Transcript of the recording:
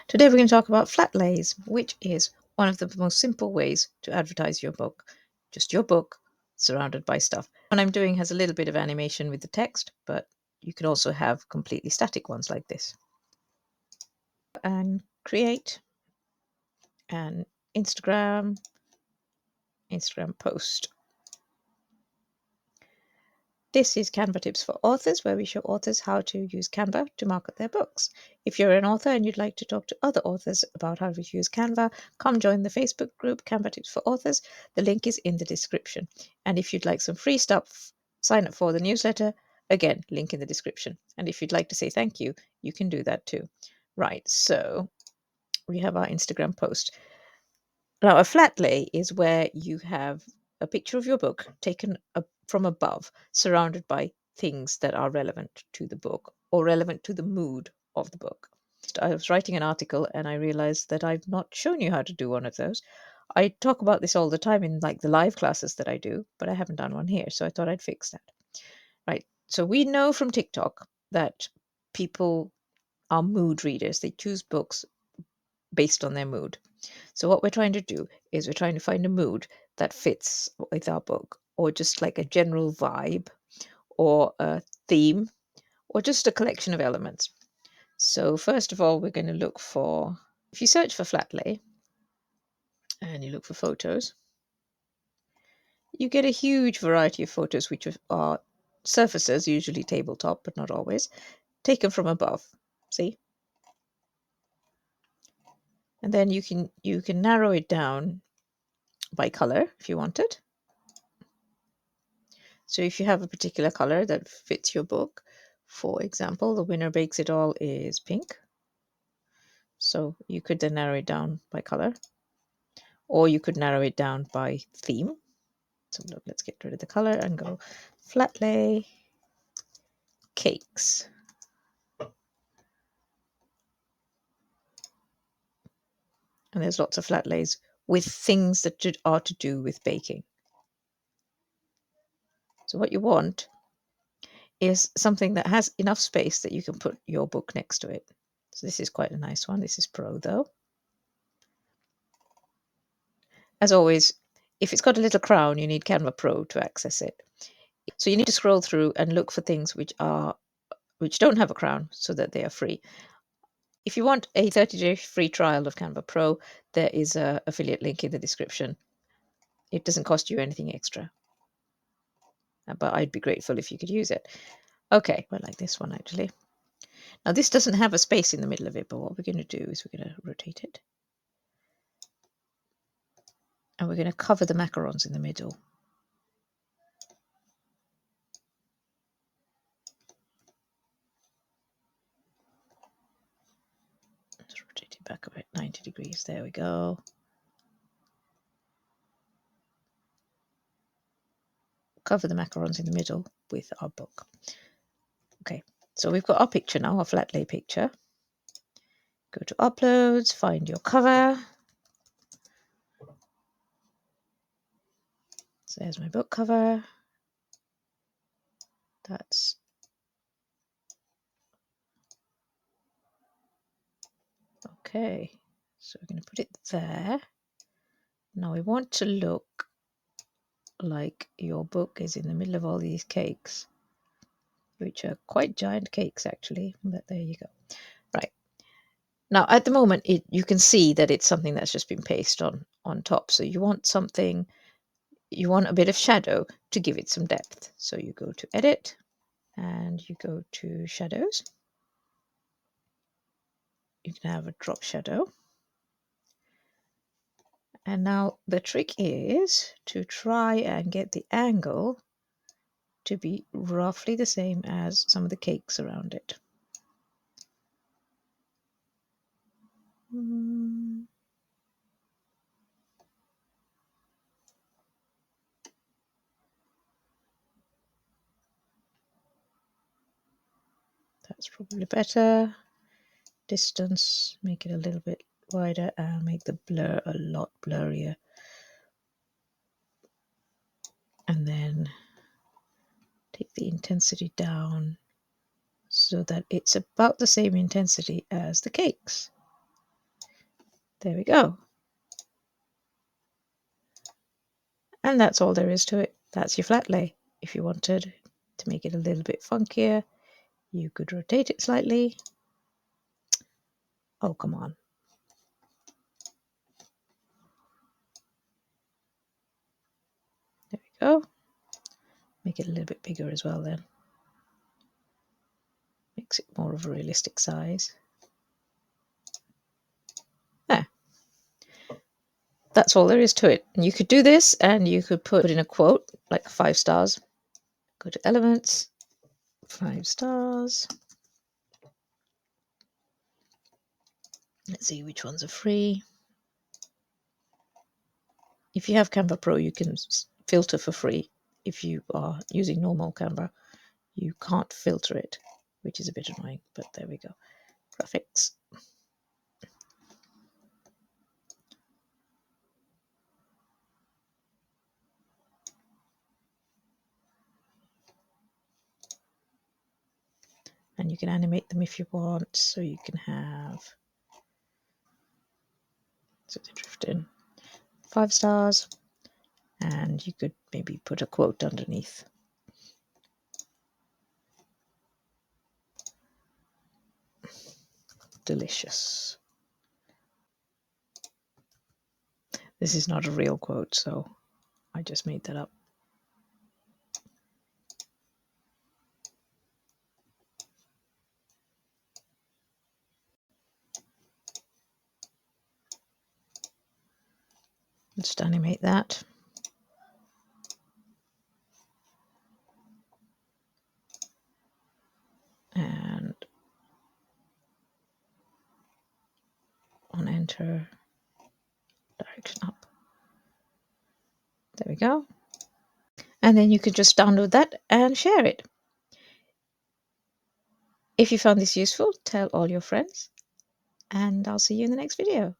Today we're going to talk about Flatlays, which is one of the most simple ways to advertise your book. Just your book surrounded by stuff. What I'm doing has a little bit of animation with the text, but you can also have completely static ones like this. And create an Instagram post. This is Canva Tips for Authors, where we show authors how to use Canva to market their books. If you're an author and you'd like to talk to other authors about how to use Canva, come join the Facebook group Canva Tips for Authors. The link is in the description. And if you'd like some free stuff, sign up for the newsletter. Again, link in the description. And if you'd like to say thank you, you can do that too. Right, so we have our Instagram post. Now, a flat lay is where you have a picture of your book taken from above, surrounded by things that are relevant to the book or relevant to the mood of the book. I was writing an article and I realized that I've not shown you how to do one of those. I talk about this all the time in like the live classes that I do, but I haven't done one here, so I thought I'd fix that. Right. So we know from TikTok that people are mood readers. They choose books based on their mood. So what we're trying to do is we're trying to find a mood that fits with our book, or just like a general vibe, or a theme, or just a collection of elements. So first of all, we're going to look for, if you search for Flatlay and you look for photos, you get a huge variety of photos which are surfaces, usually tabletop, but not always, taken from above. See? And then you can narrow it down by color if you want it. So if you have a particular color that fits your book, for example, The Winner Bakes It All is pink. So you could then narrow it down by color, or you could narrow it down by theme. So look, let's get rid of the color and go Flatlay cakes. And there's lots of Flatlays with things that are to do with baking. So what you want is something that has enough space that you can put your book next to it. So this is quite a nice one. This is Pro though. As always, if it's got a little crown, you need Canva Pro to access it. So you need to scroll through and look for things which don't have a crown so that they are free. If you want a 30-day free trial of Canva Pro, there is an affiliate link in the description. It doesn't cost you anything extra, but I'd be grateful if you could use it. Okay, I like this one actually. Now this doesn't have a space in the middle of it, but what we're going to do is we're going to rotate it. And we're going to cover the macarons in the middle. Let's rotate it back about 90 degrees. There we go. Cover the macarons in the middle with our book. Okay, so we've got our picture now, our flat lay picture. Go to uploads, find your cover. So there's my book cover. That's okay. So we're going to put it there. Now we want to look like your book is in the middle of all these cakes, which are quite giant cakes actually, but there you go. Right. Now at the moment you can see that it's something that's just been pasted on top. So you want something, you want a bit of shadow to give it some depth. So you go to edit and you go to shadows. You can have a drop shadow. And now the trick is to try and get the angle to be roughly the same as some of the cakes around it. That's probably better. Distance, make it a little bit wider and make the blur a lot blurrier. And then take the intensity down so that it's about the same intensity as the cakes. There we go. And that's all there is to it. That's your flat lay. If you wanted to make it a little bit funkier, you could rotate it slightly. Oh, come on. There we go. Make it a little bit bigger as well then. Makes it more of a realistic size. There. That's all there is to it. And you could do this and you could put in a quote like 5 stars. Go to elements, 5 stars. Let's see which ones are free. If you have Canva Pro, you can filter for free. If you are using normal Canva, you can't filter it, which is a bit annoying, but there we go. Graphics. And you can animate them if you want, so you can have, so they drift in, 5 stars, and you could maybe put a quote underneath. Delicious. This is not a real quote, so I just made that up. Just animate that. And on enter, direction up. There we go. And then you can just download that and share it. If you found this useful, tell all your friends, and I'll see you in the next video.